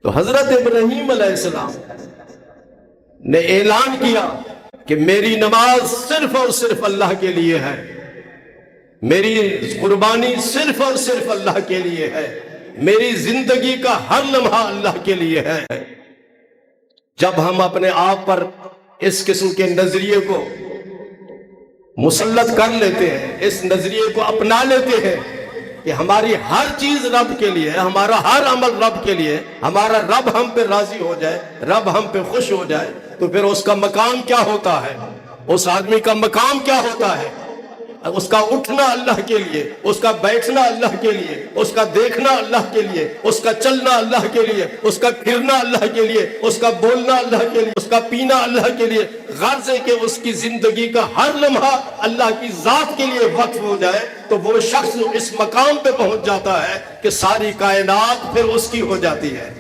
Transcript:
तो हजरत इब्राहीम अलैहिस्सलाम ने ऐलान किया कि मेरी नमाज सिर्फ और सिर्फ अल्लाह के लिए है, मेरी कुर्बानी सिर्फ और सिर्फ अल्लाह के लिए है, मेरी जिंदगी का हर लम्हा अल्लाह के लिए है। जब हम अपने आप पर इस किस्म के नजरिए को मुसल्लत कर लेते हैं, इस नजरिए को अपना लेते हैं कि हमारी हर चीज रब के लिए है, हमारा हर अमल रब के लिए, हमारा रब हम पे राजी हो जाए, रब हम पे खुश हो जाए, तो फिर उसका मकाम क्या होता है? उस आदमी का मकाम क्या होता है? उसका उठना अल्लाह के लिए, उसका बैठना अल्लाह के लिए, उसका देखना अल्लाह के लिए, उसका चलना अल्लाह के लिए, उसका फिरना अल्लाह के लिए, उसका बोलना अल्लाह के लिए, उसका पीना अल्लाह के लिए। गर्ज है कि उसकी जिंदगी का हर लम्हा अल्लाह की जात के लिए वक्फ हो जाए, तो वो शख्स इस मकाम पे पहुंच जाता है कि सारी कायनात फिर उसकी हो जाती है।